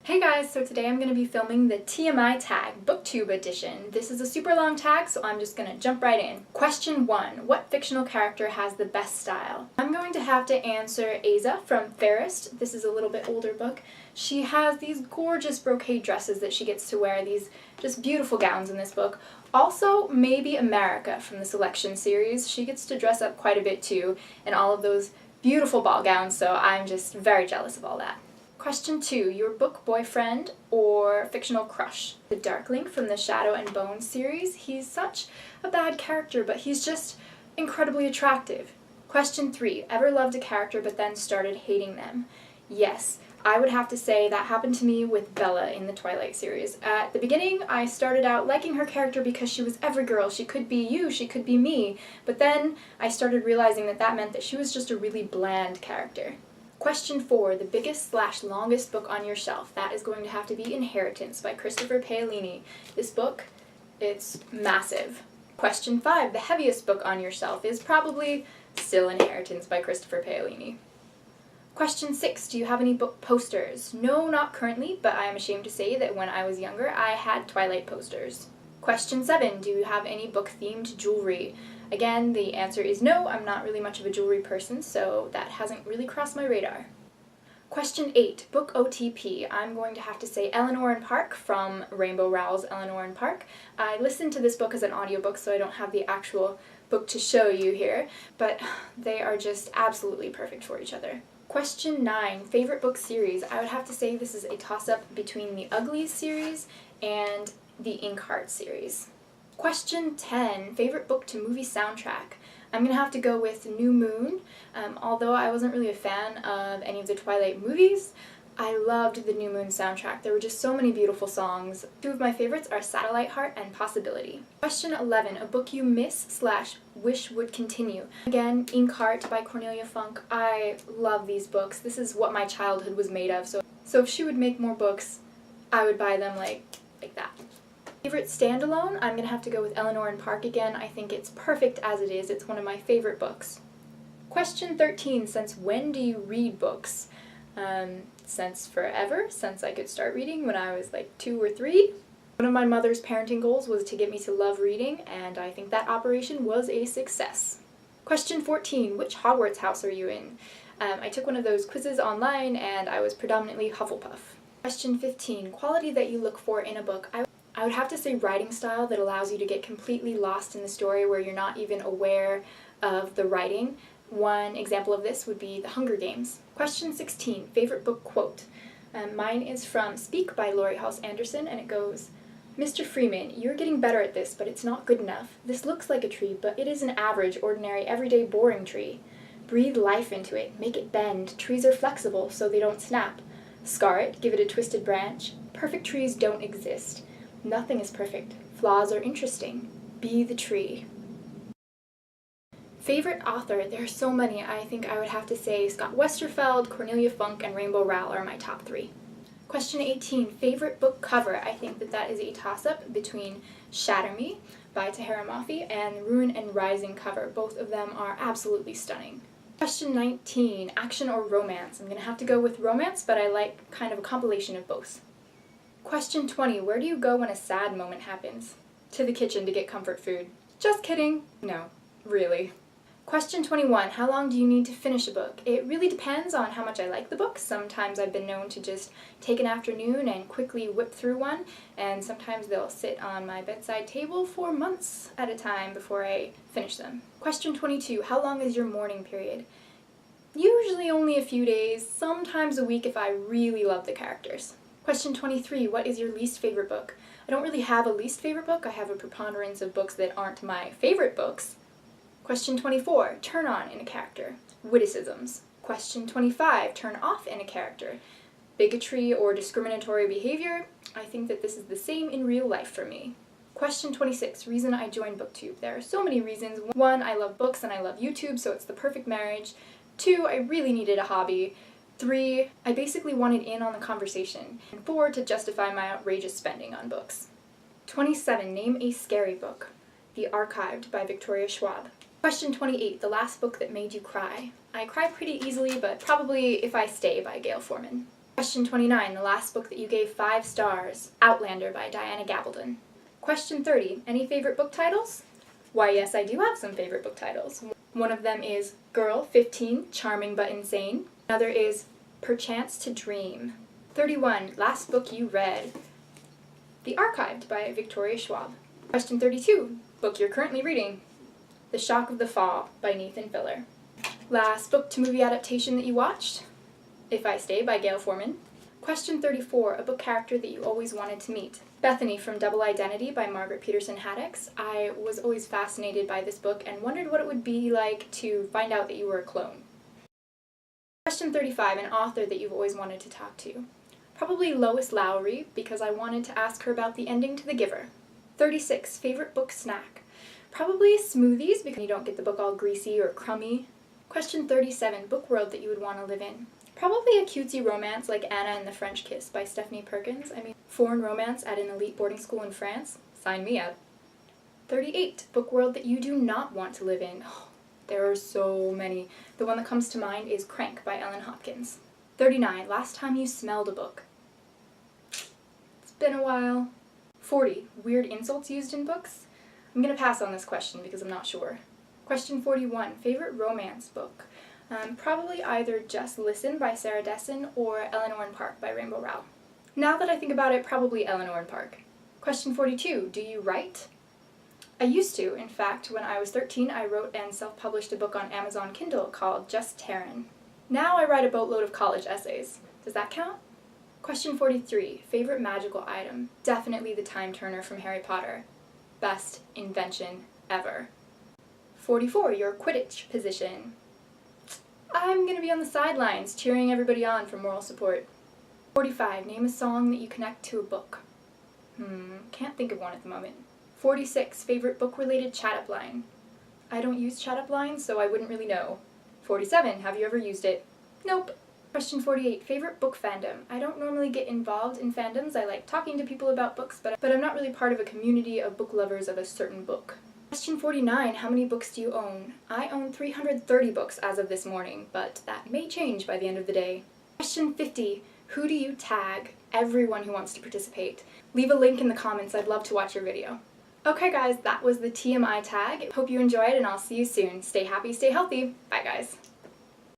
Hey guys, so today I'm going to be filming the TMI Tag, Booktube Edition. This is a super long tag, so I'm just going to jump right in. Question 1. What fictional character has the best style? I'm going to have to answer Aza from Fairest. This is a little bit older book. She has these gorgeous brocade dresses that she gets to wear, these just beautiful gowns in this book. Also, maybe America from the Selection series. She gets to dress up quite a bit too, in all of those beautiful ball gowns, so I'm just very jealous of all that. Question 2. Your book boyfriend or fictional crush? The Darkling from the Shadow and Bone series. He's such a bad character, but he's just incredibly attractive. Question 3. Ever loved a character but then started hating them? Yes, I would have to say that happened to me with Bella in the Twilight series. At the beginning, I started out liking her character because she was every girl. She could be you, she could be me. But then I started realizing that that meant that she was just a really bland character. Question 4, the biggest/longest book on your shelf. That is going to have to be Inheritance by Christopher Paolini. This book, it's massive. Question 5, the heaviest book on your shelf is probably still Inheritance by Christopher Paolini. Question 6, do you have any book posters? No, not currently, but I am ashamed to say that when I was younger, I had Twilight posters. Question 7, do you have any book-themed jewelry? Again, the answer is no. I'm not really much of a jewelry person, so that hasn't really crossed my radar. Question 8, book OTP. I'm going to have to say Eleanor and Park from Rainbow Rowell's Eleanor and Park. I listened to this book as an audiobook, so I don't have the actual book to show you here, but they are just absolutely perfect for each other. Question 9, favorite book series. I would have to say this is a toss-up between the Uglies series and the Inkheart series. Question 10, favorite book to movie soundtrack. I'm going to have to go with New Moon. Although I wasn't really a fan of any of the Twilight movies, I loved the New Moon soundtrack. There were just so many beautiful songs. Two of my favorites are Satellite Heart and Possibility. Question 11, a book you miss/wish would continue. Again, Inkheart by Cornelia Funk. I love these books. This is what my childhood was made of, so if she would make more books, I would buy them like that. Favorite standalone? I'm going to have to go with Eleanor and Park again. I think it's perfect as it is. It's one of my favorite books. Question 13, since when do you read books? Since forever, since I could start reading when I was like 2 or 3. One of my mother's parenting goals was to get me to love reading, and I think that operation was a success. Question 14, which Hogwarts house are you in? I took one of those quizzes online and I was predominantly Hufflepuff. Question 15, quality that you look for in a book. I would have to say writing style that allows you to get completely lost in the story where you're not even aware of the writing. One example of this would be The Hunger Games. Question 16, favorite book quote. Mine is from Speak by Laurie Halse Anderson, and it goes, Mr. Freeman, you're getting better at this, but it's not good enough. This looks like a tree, but it is an average, ordinary, everyday, boring tree. Breathe life into it, make it bend. Trees are flexible, so they don't snap. Scar it, give it a twisted branch. Perfect trees don't exist. Nothing is perfect. Flaws are interesting. Be the tree. Favorite author? There are so many. I think I would have to say Scott Westerfeld, Cornelia Funk, and Rainbow Rowell are my top 3. Question 18. Favorite book cover? I think that is a toss-up between Shatter Me by Tahereh Mafi and Ruin and Rising cover. Both of them are absolutely stunning. Question 19. Action or romance? I'm going to have to go with romance, but I like kind of a compilation of both. Question 20. Where do you go when a sad moment happens? To the kitchen to get comfort food. Just kidding. No, really. Question 21. How long do you need to finish a book? It really depends on how much I like the book. Sometimes I've been known to just take an afternoon and quickly whip through one, and sometimes they'll sit on my bedside table for months at a time before I finish them. Question 22. How long is your mourning period? Usually only a few days, sometimes a week if I really love the characters. Question 23, what is your least favorite book? I don't really have a least favorite book. I have a preponderance of books that aren't my favorite books. Question 24, turn on in a character. Witticisms. Question 25, turn off in a character. Bigotry or discriminatory behavior. I think that this is the same in real life for me. Question 26, reason I joined Booktube. There are so many reasons. 1, I love books and I love YouTube, so it's the perfect marriage. 2, I really needed a hobby. 3, I basically wanted in on the conversation. And 4, to justify my outrageous spending on books. 27, name a scary book. The Archived by Victoria Schwab. Question 28, the last book that made you cry. I cry pretty easily, but probably If I Stay by Gail Forman. Question 29, the last book that you gave 5 stars, Outlander by Diana Gabaldon. Question 30, any favorite book titles? Why, yes, I do have some favorite book titles. One of them is Girl, 15, Charming but Insane. Another is Perchance to Dream. 31, last book you read, The Archived by Victoria Schwab. Question 32, book you're currently reading, The Shock of the Fall by Nathan Filler. Last book to movie adaptation that you watched, If I Stay by Gail Forman. Question 34, a book character that you always wanted to meet. Bethany from Double Identity by Margaret Peterson Haddix. I was always fascinated by this book and wondered what it would be like to find out that you were a clone. Question 35, an author that you've always wanted to talk to. Probably Lois Lowry, because I wanted to ask her about the ending to The Giver. 36, favorite book snack. Probably smoothies, because you don't get the book all greasy or crummy. Question 37, book world that you would want to live in. Probably a cutesy romance like Anna and the French Kiss by Stephanie Perkins. Foreign romance at an elite boarding school in France. Sign me up. 38, book world that you do not want to live in. Oh, there are so many. The one that comes to mind is Crank by Ellen Hopkins. 39, last time you smelled a book. It's been a while. 40, weird insults used in books. I'm going to pass on this question because I'm not sure. Question 41, favorite romance book. Probably either Just Listen by Sarah Dessen or Eleanor and Park by Rainbow Rowell. Now that I think about it, probably Eleanor and Park. Question 42, do you write? I used to. In fact, when I was 13, I wrote and self-published a book on Amazon Kindle called Just Terran. Now I write a boatload of college essays. Does that count? Question 43, favorite magical item. Definitely the Time Turner from Harry Potter. Best invention ever. 44, your Quidditch position. I'm going to be on the sidelines, cheering everybody on for moral support. 45, name a song that you connect to a book. Can't think of one at the moment. 46, favorite book-related chat-up line. I don't use chat-up lines, so I wouldn't really know. 47, have you ever used it? Nope. Question 48, favorite book fandom. I don't normally get involved in fandoms. I like talking to people about books, but I'm not really part of a community of book lovers of a certain book. Question 49, how many books do you own? I own 330 books as of this morning, but that may change by the end of the day. Question 50, who do you tag? Everyone who wants to participate. Leave a link in the comments, I'd love to watch your video. Okay guys, that was the TMI tag. Hope you enjoyed and I'll see you soon. Stay happy, stay healthy. Bye guys.